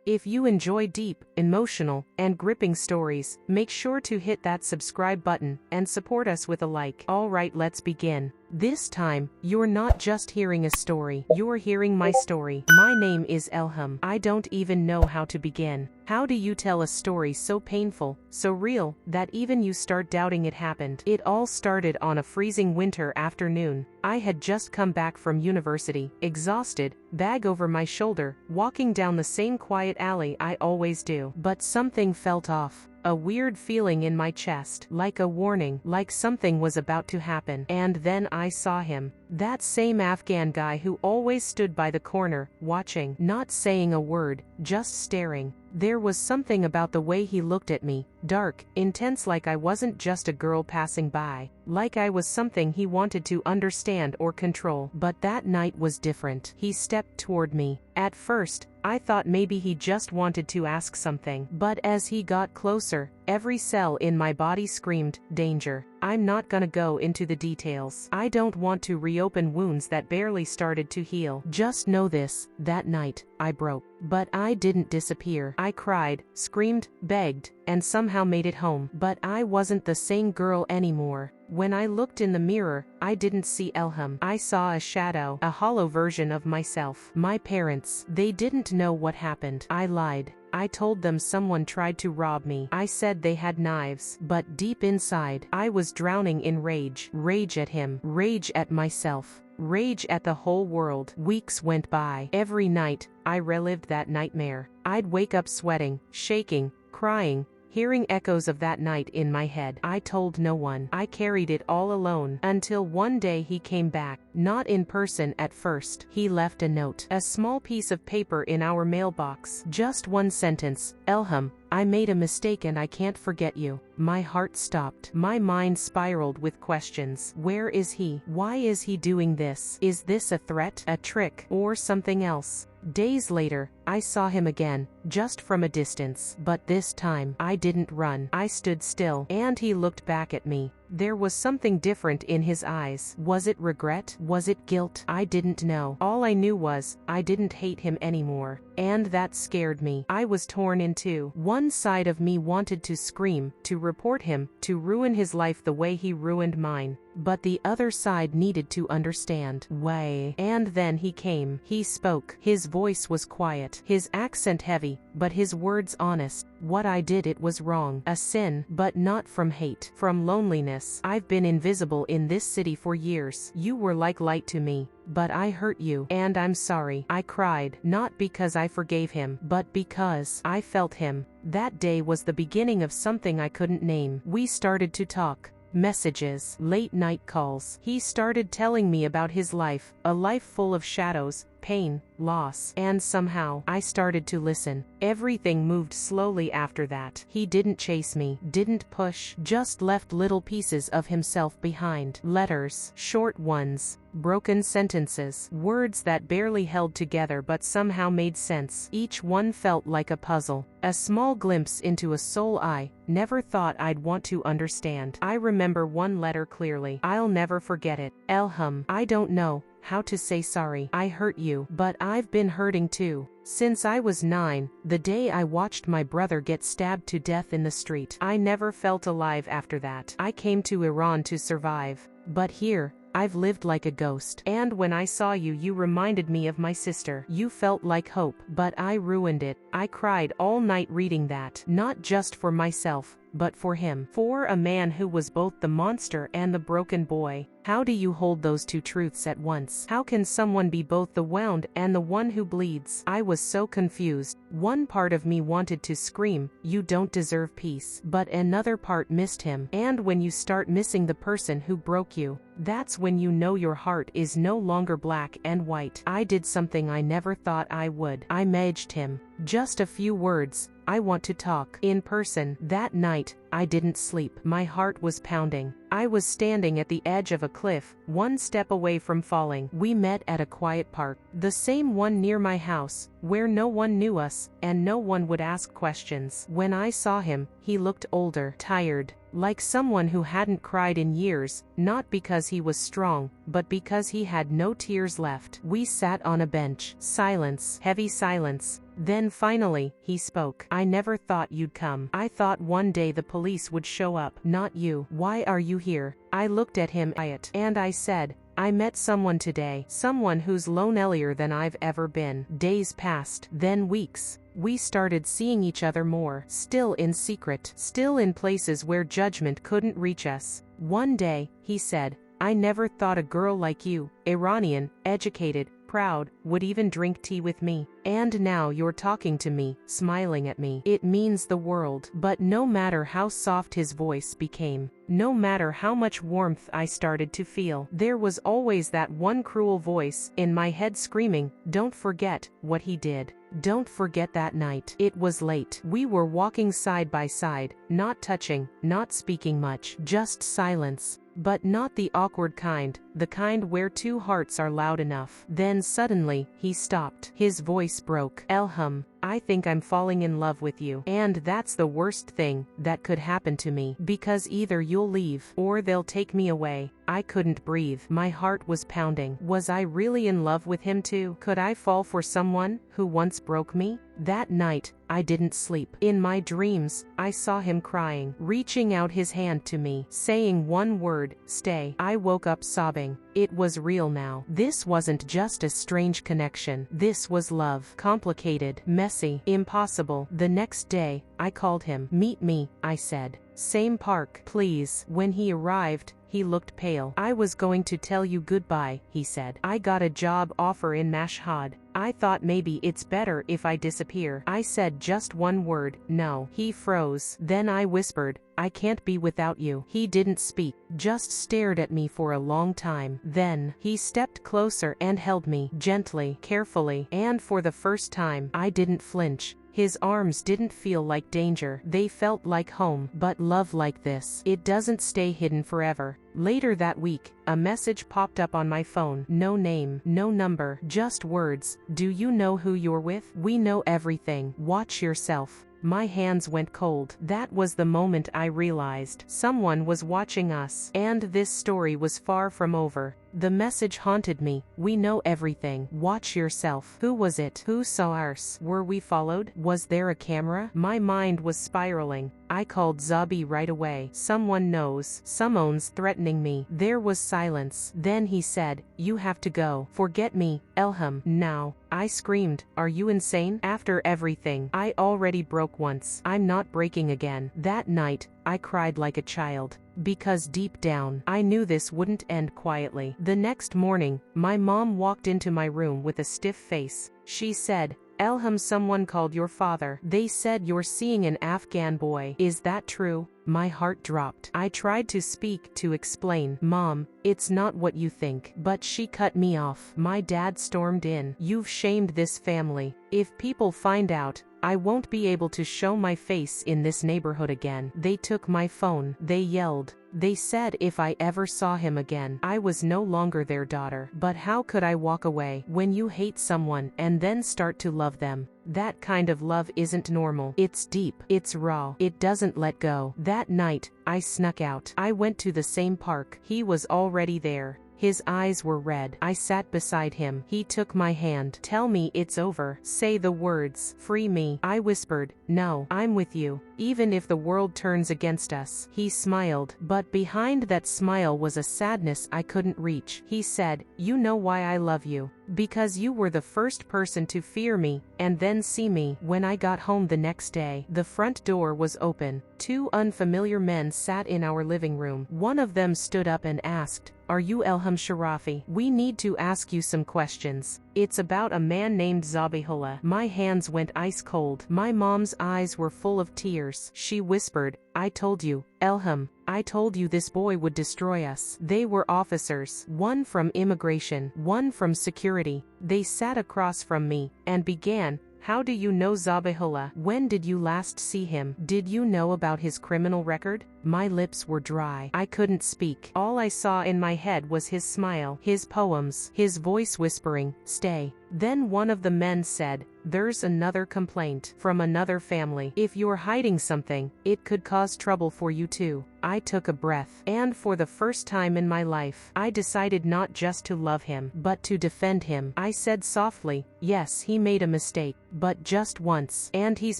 If you enjoy deep, emotional, and gripping stories, make sure to hit that subscribe button and support us with a like. Alright, let's begin. This time, you're not just hearing a story, you're hearing my story. My name is Elham. I don't even know how to begin. How do you tell a story so painful, so real, that even you start doubting it happened? It all started on a freezing winter afternoon. I had just come back from university, exhausted, bag over my shoulder, walking down the same quiet alley I always do. But something felt off. A weird feeling in my chest, like a warning, like something was about to happen. And then I saw him. That same Afghan guy who always stood by the corner, watching, not saying a word, just staring. There was something about the way he looked at me, dark, intense, like I wasn't just a girl passing by, like I was something he wanted to understand or control. But that night was different. He stepped toward me. At first, I thought maybe he just wanted to ask something. But as he got closer, every cell in my body screamed, danger. I'm not gonna go into the details. I don't want to reopen wounds that barely started to heal. Just know this, that night, I broke. But I didn't disappear. I cried, screamed, begged, and somehow made it home. But I wasn't the same girl anymore. When I looked in the mirror, I didn't see Elham. I saw a shadow, a hollow version of myself. My parents, they didn't know what happened. I lied. I told them someone tried to rob me. I said they had knives. But deep inside, I was drowning in rage. Rage at him. Rage at myself. Rage at the whole world. Weeks went by. Every night, I relived that nightmare. I'd wake up sweating, shaking, crying, hearing echoes of that night in my head. I told no one. I carried it all alone, until one day he came back. Not in person at first. He left a note. A small piece of paper in our mailbox. Just one sentence. Elham, I made a mistake and I can't forget you. My heart stopped. My mind spiraled with questions. Where is he? Why is he doing this? Is this a threat, a trick, or something else? Days later, I saw him again, just from a distance. But this time, I didn't run. I stood still, and he looked back at me. There was something different in his eyes. Was it regret? Was it guilt? I didn't know. All I knew was, I didn't hate him anymore. And that scared me. I was torn in two. One side of me wanted to scream, to report him, to ruin his life the way he ruined mine. But the other side needed to understand. Why? And then he came. He spoke. His voice was quiet, his accent heavy, but his words honest. What I did, it was wrong. A sin, but not from hate. From loneliness. I've been invisible in this city for years. You were like light to me. But I hurt you, and I'm sorry. I cried, not because I forgave him, but because I felt him. That day was the beginning of something I couldn't name. We started to talk. Messages, late night calls. He started telling me about his life, a life full of shadows, pain, loss, and somehow, I started to listen. Everything moved slowly after that. He didn't chase me, didn't push, just left little pieces of himself behind. Letters, short ones, broken sentences, words that barely held together but somehow made sense. Each one felt like a puzzle, a small glimpse into a soul I never thought I'd want to understand. I remember one letter clearly. I'll never forget it. Elham, I don't know how to say sorry. I hurt you, but I've been hurting too. Since I was 9, the day I watched my brother get stabbed to death in the street. I never felt alive after that. I came to Iran to survive. But here, I've lived like a ghost. And when I saw you, you reminded me of my sister. You felt like hope, but I ruined it. I cried all night reading that. Not just for myself, but for him. For a man who was both the monster and the broken boy. How do you hold those two truths at once? How can someone be both the wound and the one who bleeds? I was so confused. One part of me wanted to scream, you don't deserve peace. But another part missed him. And when you start missing the person who broke you, that's when you know your heart is no longer black and white. I did something I never thought I would. I messaged him. Just a few words. I want to talk. In person. That night, I didn't sleep. My heart was pounding. I was standing at the edge of a cliff, one step away from falling. We met at a quiet park, the same one near my house, where no one knew us, and no one would ask questions. When I saw him, he looked older, tired, like someone who hadn't cried in years, not because he was strong, but because he had no tears left. We sat on a bench. Silence, heavy silence. Then finally, he spoke. I never thought you'd come. I thought one day the police would show up. Not you. Why are you here? I looked at him and I said, I met someone today. Someone who's lonelier than I've ever been. Days passed, then weeks. We started seeing each other more, still in secret, still in places where judgment couldn't reach us. One day, he said, I never thought a girl like you, Iranian, educated, proud, would even drink tea with me. And now you're talking to me, smiling at me. It means the world. But no matter how soft his voice became, no matter how much warmth I started to feel, there was always that one cruel voice in my head screaming, don't forget what he did. Don't forget that night. It was late. We were walking side by side, not touching, not speaking much, just silence. But not the awkward kind, the kind where two hearts are loud enough. Then suddenly, he stopped. His voice broke. Elham, I think I'm falling in love with you. And that's the worst thing that could happen to me. Because either you'll leave, or they'll take me away. I couldn't breathe. My heart was pounding. Was I really in love with him too? Could I fall for someone who once broke me? That night, I didn't sleep. In my dreams, I saw him crying, reaching out his hand to me, saying one word, stay. I woke up sobbing. It was real now. This wasn't just a strange connection. This was love. Complicated, messy, impossible. The next day, I called him. Meet me, I said. Same park, please. When he arrived, he looked pale. I was going to tell you goodbye, he said. I got a job offer in Mashhad. I thought maybe it's better if I disappear. I said just one word, no. He froze. Then I whispered, I can't be without you. He didn't speak, just stared at me for a long time. Then, he stepped closer and held me, gently, carefully, and for the first time, I didn't flinch. His arms didn't feel like danger. They felt like home. But love like this, it doesn't stay hidden forever. Later that week, a message popped up on my phone. No name, no number, just words. Do you know who you're with? We know everything. Watch yourself. My hands went cold. That was the moment I realized someone was watching us. And this story was far from over. The message haunted me. We know everything. Watch yourself. Who was it? Who saw us? Were we followed? Was there a camera? My mind was spiraling. I called Zabi right away. Someone knows. Someone's threatening me. There was silence. Then he said, you have to go. Forget me, Elham. Now. I screamed, are you insane? After everything, I already broke once. I'm not breaking again. That night, I cried like a child. Because deep down, I knew this wouldn't end quietly. The next morning, my mom walked into my room with a stiff face. She said, Elham, someone called your father. They said you're seeing an Afghan boy. Is that true? My heart dropped. I tried to speak, to explain. Mom, it's not what you think. But she cut me off. My dad stormed in. You've shamed this family. If people find out, I won't be able to show my face in this neighborhood again. They took my phone. They yelled. They said if I ever saw him again, I was no longer their daughter. But how could I walk away? When you hate someone and then start to love them, that kind of love isn't normal. It's deep. It's raw. It doesn't let go. That night, I snuck out. I went to the same park. He was already there. His eyes were red. I sat beside him. He took my hand. Tell me it's over. Say the words. Free me. I whispered, no, I'm with you. Even if the world turns against us. He smiled, but behind that smile was a sadness I couldn't reach. He said, you know why I love you? Because you were the first person to fear me, and then see me. When I got home the next day, the front door was open. Two unfamiliar men sat in our living room. One of them stood up and asked, are you Elham Sharafi? We need to ask you some questions. It's about a man named Zabihullah. My hands went ice cold. My mom's eyes were full of tears. She whispered, I told you, Elham, I told you this boy would destroy us. They were officers, one from immigration, one from security. They sat across from me and began, how do you know Zabihullah? When did you last see him? Did you know about his criminal record? My lips were dry. I couldn't speak. All I saw in my head was his smile, his poems, his voice whispering, stay. Then one of the men said, "There's another complaint from another family. If you're hiding something, it could cause trouble for you too." I took a breath, and for the first time in my life, I decided not just to love him, but to defend him. I said softly, "Yes, he made a mistake, but just once, and he's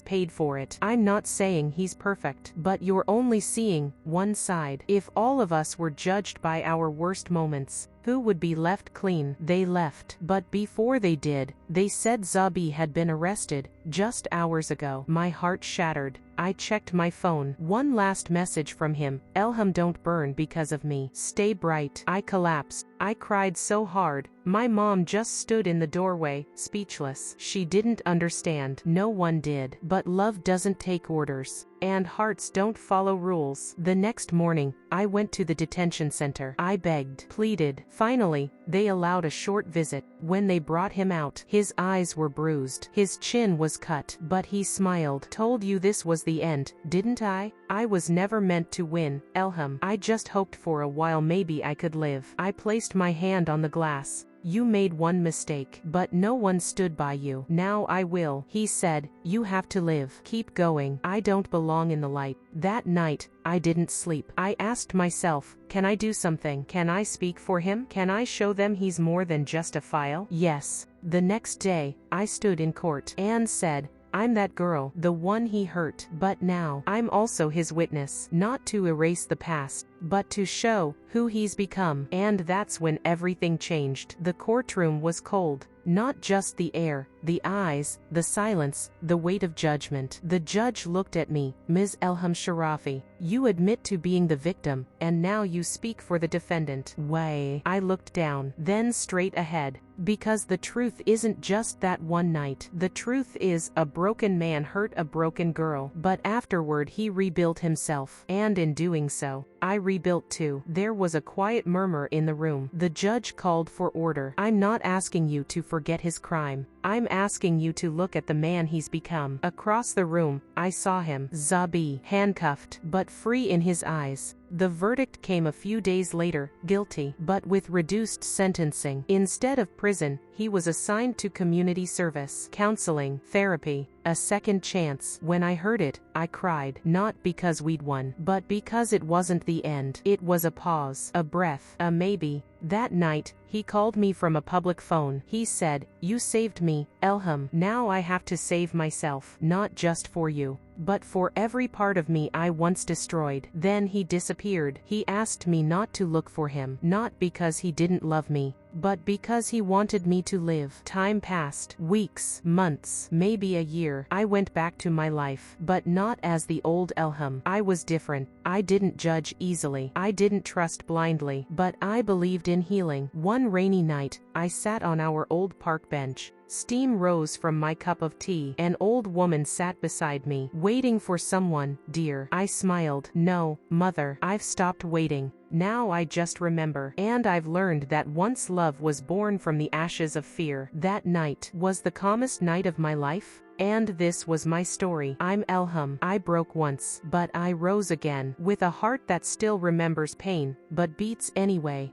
paid for it. I'm not saying he's perfect, but you're only seeing one side. If all of us were judged by our worst moments, who would be left clean?" They left, but before they did, they said Zabi had been arrested just hours ago. My heart shattered. I checked my phone. One last message from him: "Elham, don't burn because of me. Stay bright." I collapsed. I cried so hard. My mom just stood in the doorway, speechless. She didn't understand. No one did. But love doesn't take orders, and hearts don't follow rules. The next morning, I went to the detention center. I begged, pleaded. Finally, they allowed a short visit. When they brought him out, his eyes were bruised. His chin was cut, but he smiled. "Told you this was the end, didn't I? I was never meant to win, Elham. I just hoped for a while maybe I could live." I placed my hand on the glass. "You made one mistake, but no one stood by you. Now I will." He said, "You have to live. Keep going. I don't belong in the light." That night, I didn't sleep. I asked myself, can I do something? Can I speak for him? Can I show them he's more than just a file? Yes. The next day, I stood in court. Anne said, "I'm that girl, the one he hurt. But now, I'm also his witness, not to erase the past, but to show who he's become." And that's when everything changed. The courtroom was cold. Not just the air, the eyes, the silence, the weight of judgment. The judge looked at me. "Ms. Elham Sharafi, you admit to being the victim, and now you speak for the defendant." Way. I looked down, then straight ahead. Because the truth isn't just that one night. The truth is, a broken man hurt a broken girl. But afterward he rebuilt himself. And in doing so, I rebuilt too. There was a quiet murmur in the room. The judge called for order. "I'm not asking you to forget his crime. I'm asking you to look at the man he's become." Across the room, I saw him, Zabi, handcuffed, but free in his eyes. The verdict came a few days later, guilty, but with reduced sentencing. Instead of prison, he was assigned to community service, counseling, therapy, a second chance. When I heard it, I cried, not because we'd won, but because it wasn't the end. It was a pause, a breath, a maybe. That night, he called me from a public phone. He said, "You saved me, Elham. Now I have to save myself, not just for you, but for every part of me I once destroyed." Then he disappeared. He asked me not to look for him, not because he didn't love me, but because he wanted me to live. Time passed. Weeks, months, maybe a year. I went back to my life, but not as the old Elham. I was different. I didn't judge easily. I didn't trust blindly, but I believed in healing. One rainy night, I sat on our old park bench. Steam rose from my cup of tea. An old woman sat beside me, waiting for someone, dear. I smiled. "No, Mother, I've stopped waiting. Now I just remember. And I've learned that once love was born from the ashes of fear." That night was the calmest night of my life. And this was my story. I'm Elham. I broke once, but I rose again, with a heart that still remembers pain, but beats anyway.